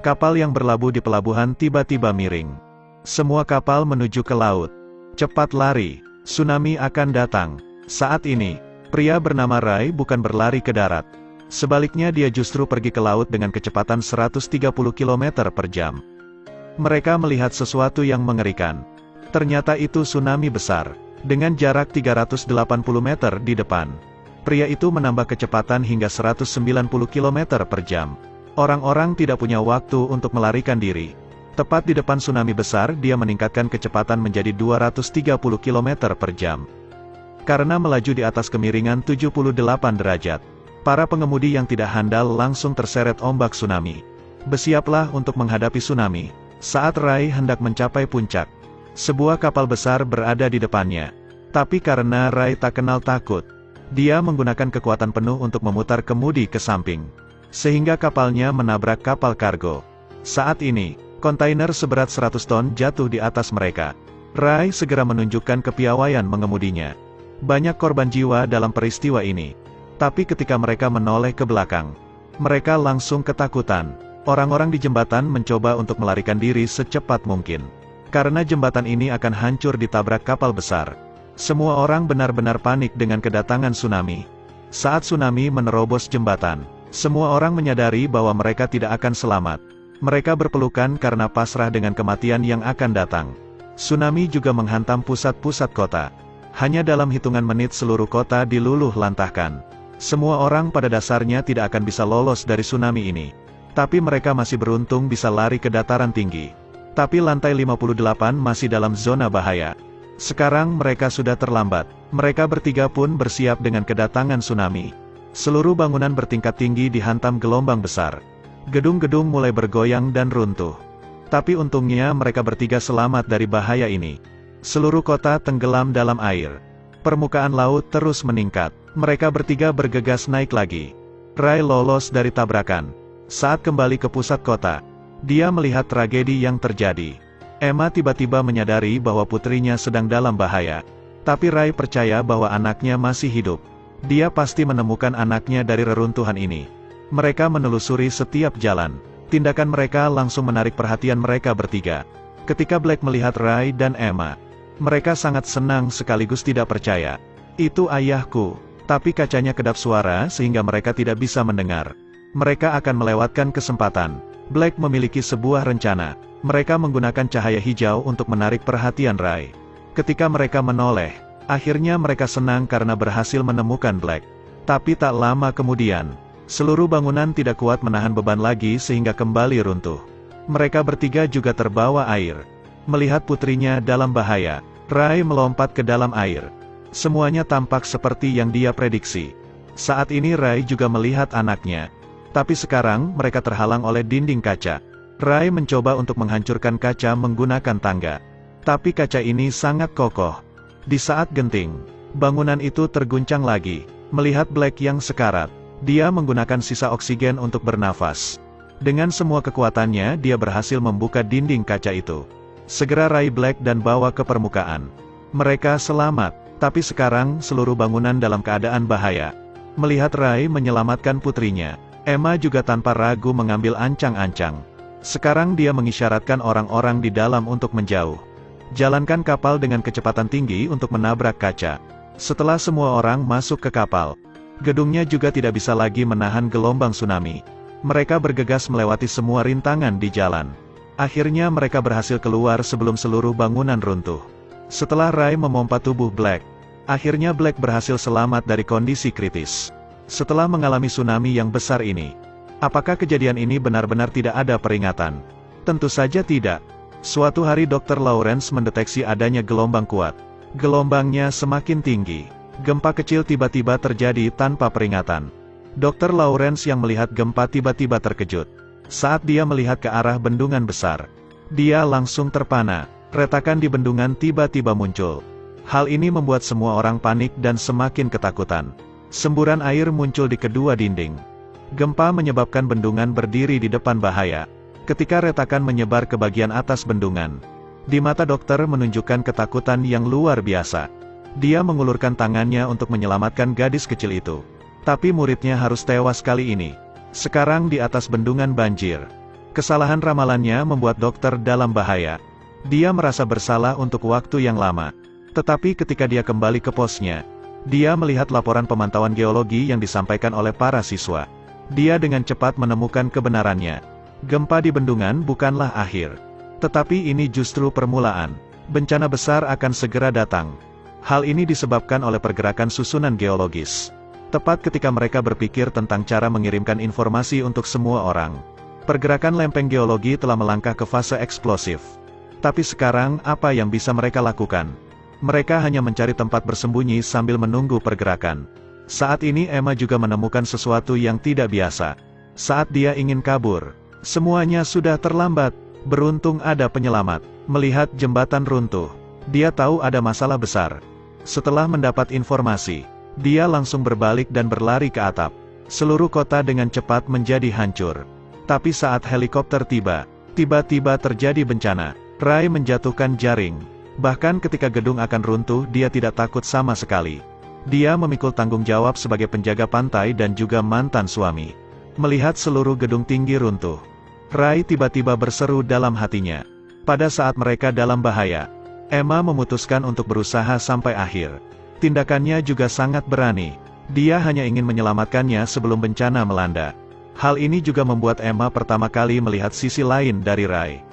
Kapal yang berlabuh di pelabuhan tiba-tiba miring. Semua kapal menuju ke laut. Cepat lari, tsunami akan datang. Saat ini, pria bernama Rai bukan berlari ke darat. Sebaliknya dia justru pergi ke laut dengan kecepatan 130 km per jam. Mereka melihat sesuatu yang mengerikan. Ternyata itu tsunami besar, dengan jarak 380 meter di depan. Pria itu menambah kecepatan hingga 190 km per jam. Orang-orang tidak punya waktu untuk melarikan diri. Tepat di depan tsunami besar, dia meningkatkan kecepatan menjadi 230 km per jam. Karena melaju di atas kemiringan 78 derajat, para pengemudi yang tidak handal langsung terseret ombak tsunami. Bersiaplah untuk menghadapi tsunami. Saat Rai hendak mencapai puncak, sebuah kapal besar berada di depannya. Tapi karena Rai tak kenal takut, dia menggunakan kekuatan penuh untuk memutar kemudi ke samping, sehingga kapalnya menabrak kapal kargo. Saat ini, kontainer seberat 100 ton jatuh di atas mereka. Rai segera menunjukkan kepiawaian mengemudinya. Banyak korban jiwa dalam peristiwa ini. Tapi ketika mereka menoleh ke belakang, mereka langsung ketakutan. Orang-orang di jembatan mencoba untuk melarikan diri secepat mungkin. Karena jembatan ini akan hancur ditabrak kapal besar. Semua orang benar-benar panik dengan kedatangan tsunami. Saat tsunami menerobos jembatan, semua orang menyadari bahwa mereka tidak akan selamat. Mereka berpelukan karena pasrah dengan kematian yang akan datang. Tsunami juga menghantam pusat-pusat kota. Hanya dalam hitungan menit seluruh kota diluluh lantahkan. Semua orang pada dasarnya tidak akan bisa lolos dari tsunami ini. Tapi mereka masih beruntung bisa lari ke dataran tinggi. Tapi lantai 58 masih dalam zona bahaya. Sekarang mereka sudah terlambat. Mereka bertiga pun bersiap dengan kedatangan tsunami. Seluruh bangunan bertingkat tinggi dihantam gelombang besar. Gedung-gedung mulai bergoyang dan runtuh. Tapi untungnya mereka bertiga selamat dari bahaya ini. Seluruh kota tenggelam dalam air. Permukaan laut terus meningkat. Mereka bertiga bergegas naik lagi. Rai lolos dari tabrakan. Saat kembali ke pusat kota, dia melihat tragedi yang terjadi. Emma tiba-tiba menyadari bahwa putrinya sedang dalam bahaya. Tapi Rai percaya bahwa anaknya masih hidup. Dia pasti menemukan anaknya dari reruntuhan ini. Mereka menelusuri setiap jalan. Tindakan mereka langsung menarik perhatian mereka bertiga. Ketika Black melihat Rai dan Emma, mereka sangat senang sekaligus tidak percaya. Itu ayahku. Tapi kacanya kedap suara sehingga mereka tidak bisa mendengar. Mereka akan melewatkan kesempatan. Black memiliki sebuah rencana. Mereka menggunakan cahaya hijau untuk menarik perhatian Rai. Ketika mereka menoleh, akhirnya mereka senang karena berhasil menemukan Black. Tapi tak lama kemudian, seluruh bangunan tidak kuat menahan beban lagi sehingga kembali runtuh. Mereka bertiga juga terbawa air. Melihat putrinya dalam bahaya, Rai melompat ke dalam air. Semuanya tampak seperti yang dia prediksi. Saat ini Rai juga melihat anaknya. Tapi sekarang mereka terhalang oleh dinding kaca. Rai mencoba untuk menghancurkan kaca menggunakan tangga. Tapi kaca ini sangat kokoh. Di saat genting, bangunan itu terguncang lagi. Melihat Black yang sekarat, dia menggunakan sisa oksigen untuk bernafas. Dengan semua kekuatannya dia berhasil membuka dinding kaca itu. Segera raih Black dan bawa ke permukaan. Mereka selamat, tapi sekarang seluruh bangunan dalam keadaan bahaya. Melihat Rai menyelamatkan putrinya, Emma juga tanpa ragu mengambil ancang-ancang. Sekarang dia mengisyaratkan orang-orang di dalam untuk menjauh. Jalankan kapal dengan kecepatan tinggi untuk menabrak kaca. Setelah semua orang masuk ke kapal, gedungnya juga tidak bisa lagi menahan gelombang tsunami. Mereka bergegas melewati semua rintangan di jalan. Akhirnya mereka berhasil keluar sebelum seluruh bangunan runtuh. Setelah Rai memompa tubuh Black, akhirnya Black berhasil selamat dari kondisi kritis. Setelah mengalami tsunami yang besar ini, apakah kejadian ini benar-benar tidak ada peringatan? Tentu saja tidak. Suatu hari Dr. Lawrence mendeteksi adanya gelombang kuat. Gelombangnya semakin tinggi. Gempa kecil tiba-tiba terjadi tanpa peringatan. Dr. Lawrence yang melihat gempa tiba-tiba terkejut. Saat dia melihat ke arah bendungan besar, dia langsung terpana. Retakan di bendungan tiba-tiba muncul. Hal ini membuat semua orang panik dan semakin ketakutan. Semburan air muncul di kedua dinding. Gempa menyebabkan bendungan berdiri di depan bahaya. Ketika retakan menyebar ke bagian atas bendungan, di mata dokter menunjukkan ketakutan yang luar biasa. Dia mengulurkan tangannya untuk menyelamatkan gadis kecil itu. Tapi muridnya harus tewas kali ini. Sekarang di atas bendungan banjir. Kesalahan ramalannya membuat dokter dalam bahaya. Dia merasa bersalah untuk waktu yang lama. Tetapi ketika dia kembali ke posnya, dia melihat laporan pemantauan geologi yang disampaikan oleh para siswa. Dia dengan cepat menemukan kebenarannya. Gempa di bendungan bukanlah akhir. Tetapi ini justru permulaan. Bencana besar akan segera datang. Hal ini disebabkan oleh pergerakan susunan geologis. Tepat ketika mereka berpikir tentang cara mengirimkan informasi untuk semua orang, pergerakan lempeng geologi telah melangkah ke fase eksplosif. Tapi sekarang, apa yang bisa mereka lakukan? Mereka hanya mencari tempat bersembunyi sambil menunggu pergerakan. Saat ini Emma juga menemukan sesuatu yang tidak biasa. Saat dia ingin kabur, semuanya sudah terlambat. Beruntung ada penyelamat. Melihat jembatan runtuh, dia tahu ada masalah besar. Setelah mendapat informasi, dia langsung berbalik dan berlari ke atap. Seluruh kota dengan cepat menjadi hancur. Tapi saat helikopter tiba, tiba-tiba terjadi bencana. Rai menjatuhkan jaring. Bahkan ketika gedung akan runtuh, dia tidak takut sama sekali. Dia memikul tanggung jawab sebagai penjaga pantai dan juga mantan suami. Melihat seluruh gedung tinggi runtuh, Rai tiba-tiba berseru dalam hatinya. Pada saat mereka dalam bahaya, Emma memutuskan untuk berusaha sampai akhir. Tindakannya juga sangat berani. Dia hanya ingin menyelamatkannya sebelum bencana melanda. Hal ini juga membuat Emma pertama kali melihat sisi lain dari Rai.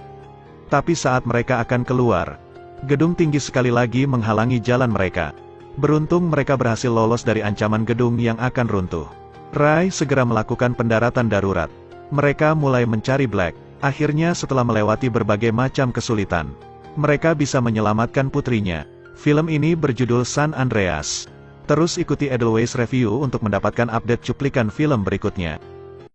Tapi saat mereka akan keluar, gedung tinggi sekali lagi menghalangi jalan mereka. Beruntung mereka berhasil lolos dari ancaman gedung yang akan runtuh. Rai segera melakukan pendaratan darurat. Mereka mulai mencari Black. Akhirnya setelah melewati berbagai macam kesulitan, mereka bisa menyelamatkan putrinya. Film ini berjudul San Andreas. Terus ikuti Edelweiss Review untuk mendapatkan update cuplikan film berikutnya.